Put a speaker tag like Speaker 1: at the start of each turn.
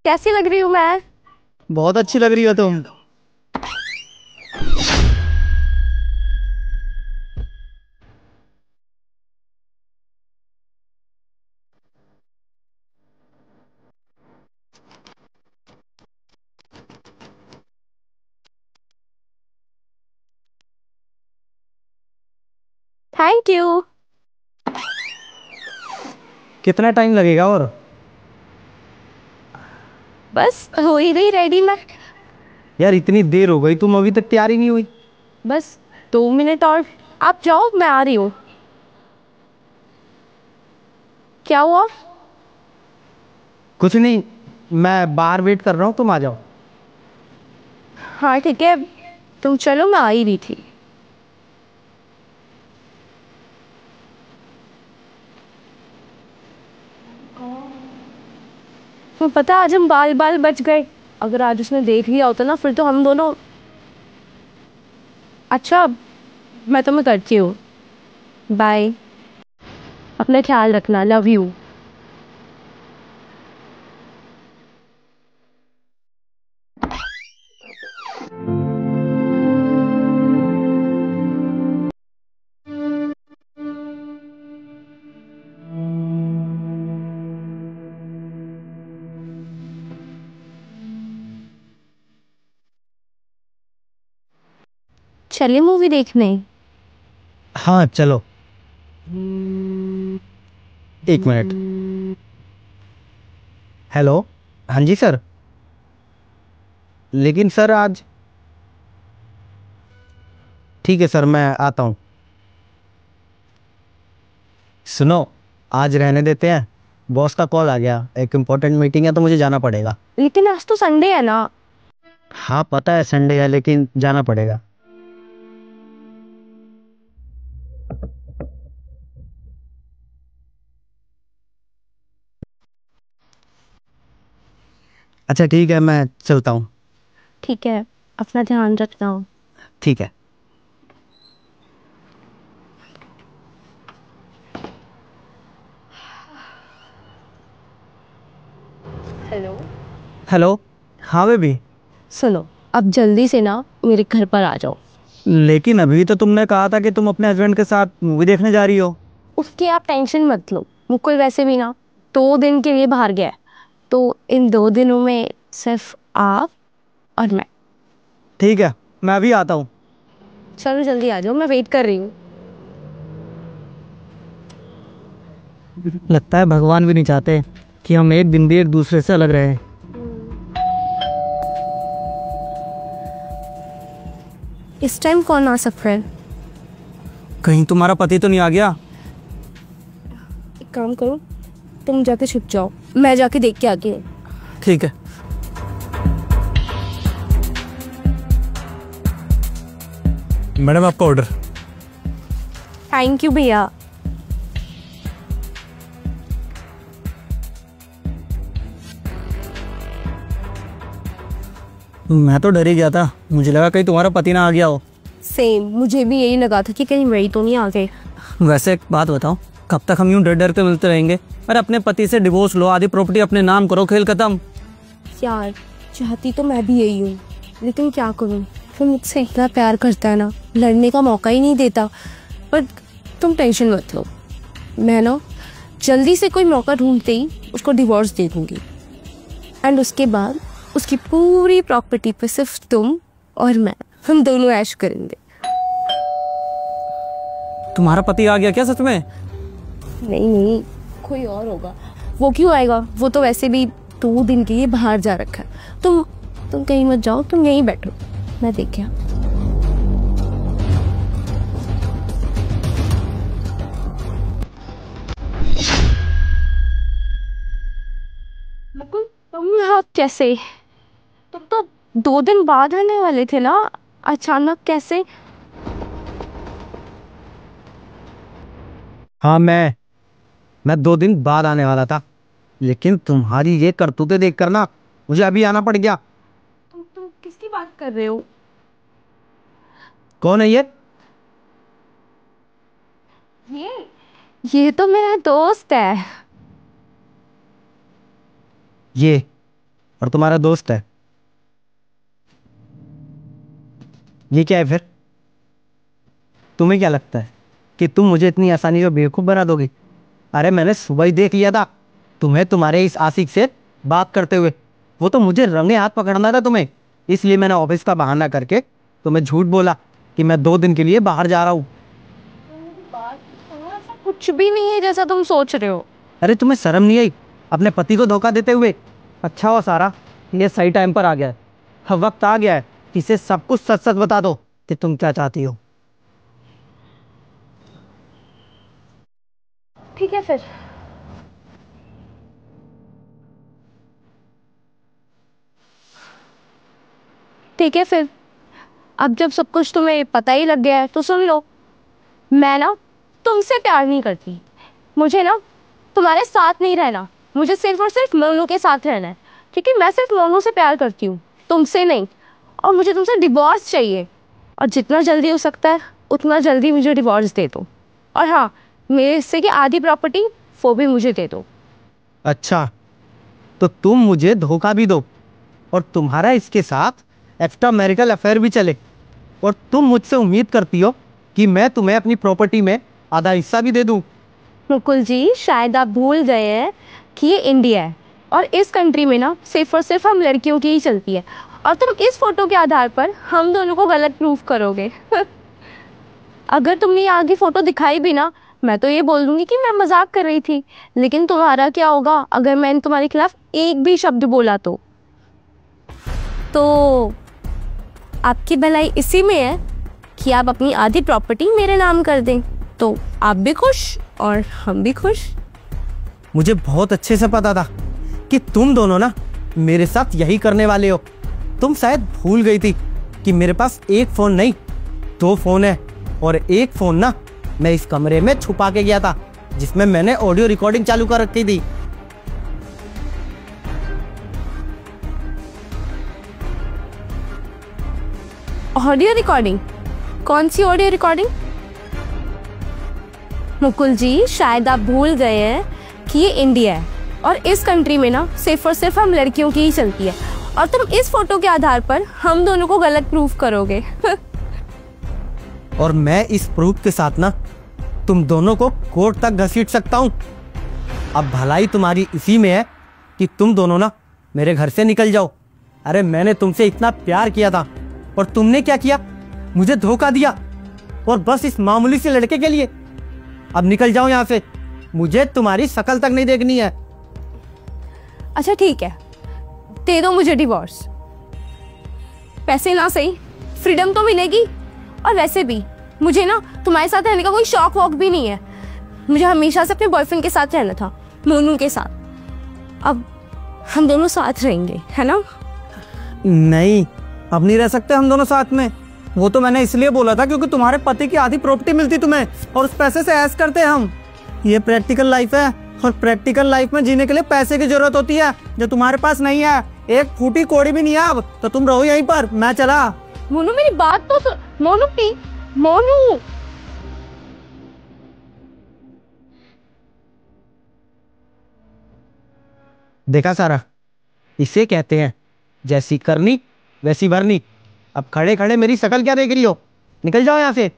Speaker 1: कैसी लग रही हूँ मैं?
Speaker 2: बहुत अच्छी लग रही हो तुम।
Speaker 1: Thank you.
Speaker 2: कितना टाइम लगेगा और?
Speaker 1: बस हो ही गई रेडी मैं।
Speaker 2: यार इतनी देर हो गई, तुम अभी तक तैयार ही नहीं हुई।
Speaker 1: बस 2 मिनट और। आप जाओ, मैं आ रही हूँ। क्या हुआ?
Speaker 2: कुछ नहीं, मैं बाहर वेट कर रहा हूँ, तुम आ जाओ।
Speaker 1: हाँ ठीक है, तुम चलो, मैं आ ही रही थी। तुम्हें पता है आज हम बाल बाल बच गए। अगर आज उसने देख लिया होता ना, फिर तो हम दोनों। अच्छा, मैं तुम्हें करती हूँ। बाय। अपना ख्याल रखना, लव यू। चलिए मूवी देखने।
Speaker 2: हाँ चलो। एक मिनट। हेलो। हाँ जी सर। लेकिन सर आज। ठीक है सर, मैं आता हूँ। सुनो, आज रहने देते हैं। बॉस का कॉल आ गया, एक इम्पोर्टेंट मीटिंग है तो मुझे जाना पड़ेगा।
Speaker 1: लेकिन आज तो संडे है ना।
Speaker 2: हाँ पता है संडे है, लेकिन जाना पड़ेगा। अच्छा ठीक है, मैं चलता हूँ।
Speaker 1: ठीक है, अपना ध्यान रखना।
Speaker 2: ठीक है।
Speaker 1: हेलो।
Speaker 2: हेलो। हाँ बेबी।
Speaker 1: सुनो, अब जल्दी से ना मेरे घर पर आ जाओ।
Speaker 2: लेकिन अभी तो तुमने कहा था कि तुम अपने हस्बैंड के साथ मूवी देखने जा रही हो।
Speaker 1: उसकी आप टेंशन मत लो। मुकुल वैसे भी ना 2 दिन के लिए बाहर गया है, तो इन 2 दिनों में सिर्फ आप और मैं।
Speaker 2: ठीक है, मैं अभी आता हूँ।
Speaker 1: चलो जल्दी आ जाओ, मैं वेट कर रही हूँ।
Speaker 2: लगता है भगवान भी नहीं चाहते कि हम एक दिन भी एक दूसरे से अलग रहे।
Speaker 1: इस टाइम कौन आ सकता है?
Speaker 2: कहीं तुम्हारा पति तो नहीं आ गया?
Speaker 1: एक काम करो, तुम जाके छुप जाओ, मैं जाके देख के आती हूँ।
Speaker 2: ठीक है। मैडम आपका ऑर्डर।
Speaker 1: थैंक यू भैया।
Speaker 2: मैं तो डर ही गया था, मुझे लगा कहीं तुम्हारा पति ना आ गया हो।
Speaker 1: सेम, मुझे भी यही लगा था कि कहीं वही तो नहीं आ गए।
Speaker 2: वैसे एक बात बताओ, कब तक हम यूं डर डर के मिलते रहेंगे? अरे अपने पति से डिवोर्स लो, आधी प्रॉपर्टी अपने नाम करो, खेल खत्म।
Speaker 1: यार, चाहती तो मैं भी यही हूँ, लेकिन क्या करूँ। वो मुझसे इतना प्यार करता है ना, लड़ने का मौका ही नहीं देता। पर तुम टेंशन मत लो, मैं ना जल्दी से कोई मौका ढूंढते ही उसको डिवोर्स दे दूंगी। एंड उसके बाद उसकी पूरी प्रॉपर्टी पे सिर्फ तुम और मैं, हम दोनों ऐश करेंगे।
Speaker 2: तुम्हारा पति आ गया क्या सच में?
Speaker 1: नहीं नहीं, कोई और होगा। वो क्यों आएगा, वो तो वैसे भी 2 दिन के लिए बाहर जा रखा है। तुम कहीं मत जाओ, तुम यहीं बैठो, मैं देख आऊं। मुकुल, तुम यहाँ कैसे? तुम तो 2 दिन बाद आने वाले थे ना, अचानक कैसे?
Speaker 2: हाँ, मैं 2 दिन बाद आने वाला था, लेकिन तुम्हारी ये करतूतें देख कर ना मुझे अभी आना पड़ गया।
Speaker 1: तुम किसकी बात कर रहे हो?
Speaker 2: कौन है ये?
Speaker 1: ये ये तो मेरा दोस्त है।
Speaker 2: ये और तुम्हारा दोस्त है। ये क्या है फिर? तुम्हें क्या लगता है कि तुम मुझे इतनी आसानी से बेवकूफ़ बना दोगे? अरे मैंने सुबह ही देख लिया था तुम्हें तुम्हारे इस आशिक से बात करते हुए। वो तो मुझे रंगे हाथ पकड़ना था तुम्हें, इसलिए मैंने ऑफिस का बहाना करके तुम्हें झूठ बोला कि मैं 2 दिन के लिए बाहर जा रहा हूँ।
Speaker 1: ऐसा कुछ भी नहीं है जैसा तुम सोच रहे हो।
Speaker 2: अरे तुम्हें शर्म नहीं आई अपने पति को धोखा देते हुए? अच्छा हुआ सारा, ये सही टाइम पर आ गया है। अब वक्त आ गया है कि इसे सब कुछ सच सच बता दो कि तुम क्या चाहती हो।
Speaker 1: ठीक है फिर। ठीक है फिर, अब जब सब कुछ तुम्हें पता ही लग गया है तो सुन लो। मैं ना तुमसे प्यार नहीं करती। मुझे ना तुम्हारे साथ नहीं रहना। मुझे सिर्फ और सिर्फ मोनू के साथ रहना है, क्योंकि मैं सिर्फ मोनू से प्यार करती हूँ, तुमसे नहीं। और मुझे तुमसे डिवोर्स चाहिए, और जितना जल्दी हो सकता है उतना जल्दी मुझे डिवोर्स दे दो। और हाँ, मेरे हिस्से की आधी प्रॉपर्टी वो भी मुझे दे दो।
Speaker 2: अच्छा, तो तुम मुझे धोखा भी दो और तुम्हारा इसके साथ एक्स्ट्रा मैरिटल अफेयर भी चले, और तुम मुझसे उम्मीद करती हो कि मैं तुम्हें अपनी प्रॉपर्टी में आधा हिस्सा भी दे दूं।
Speaker 1: मुकुल जी, शायद आप भूल गए हैं कि ये इंडिया है, और इस कंट्री में ना सिर्फ और सिर्फ हम लड़कियों की ही चलती है। और तुम इस फोटो के आधार पर हम दोनों को गलत प्रूफ करोगे। अगर तुमने ये आगे फोटो दिखाई भी ना, मैं तो ये बोल दूंगी कि मैं मजाक कर रही थी। लेकिन तुम्हारा क्या होगा अगर मैंने तुम्हारे खिलाफ एक भी शब्द बोला तो आपकी भलाई इसी में है कि आप अपनी आधी प्रॉपर्टी मेरे नाम कर दें, तो आप भी खुश और हम भी खुश।
Speaker 2: मुझे बहुत अच्छे से पता था कि तुम दोनों ना मेरे साथ यही करने वाले हो। तुम शायद भूल गई थी कि मेरे पास एक फोन नहीं 2 फोन है, और एक फोन ना मैं इस कमरे में छुपा के गया था जिसमें मैंने ऑडियो रिकॉर्डिंग चालू कर रखी थी।
Speaker 1: Audio recording? कौन सी ऑडियो रिकॉर्डिंग? मुकुल जी, शायद आप भूल गए हैं कि ये इंडिया है, और इस कंट्री में ना सिर्फ और सिर्फ हम लड़कियों की ही चलती है। और तुम इस फोटो के आधार पर हम दोनों को गलत प्रूफ करोगे।
Speaker 2: और मैं इस प्रूफ के साथ ना तुम दोनों को कोर्ट तक घसीट सकता हूँ। अब भलाई तुम्हारी इसी में है कि तुम दोनों ना मेरे घर से निकल जाओ। अरे मैंने तुमसे इतना प्यार किया था और तुमने क्या किया? मुझे धोखा दिया, और बस इस मामूली से लड़के के लिए। अब निकल जाओ यहाँ से, मुझे तुम्हारी शक्ल तक नहीं देखनी है।
Speaker 1: अच्छा ठीक है, दे दो मुझे डिवोर्स। पैसे ना सही, फ्रीडम तो मिलेगी। और वैसे भी मुझे ना तुम्हारे साथ रहने का कोई शौक वॉक भी नहीं है। मुझे हमेशा से अपने बॉयफ्रेंड के साथ रहना था, मोनू के साथ। अब हम दोनों साथ रहेंगे, है ना?
Speaker 2: नहीं, अब नहीं रह सकते हम दोनों साथ में। वो तो मैंने इसलिए बोला था क्योंकि तुम्हारे पति की आधी प्रॉपर्टी मिलती तुम्हें, और उस पैसे से ऐश करते हम। ये प्रैक्टिकल लाइफ है, और प्रैक्टिकल लाइफ में जीने के लिए पैसे की जरूरत होती है, जो तुम्हारे पास नहीं है। एक फूटी कोड़ी भी नहीं है अब, तो तुम रहो यहीं पर, मैं चला।
Speaker 1: मोनू मेरी बात तो सुन। मोनू प्लीज, मोनू।
Speaker 2: देखा सारा, इसे कहते हैं जैसी करनी वैसी भरनी। अब खड़े खड़े मेरी शक्ल क्या देख रही हो? निकल जाओ यहाँ से।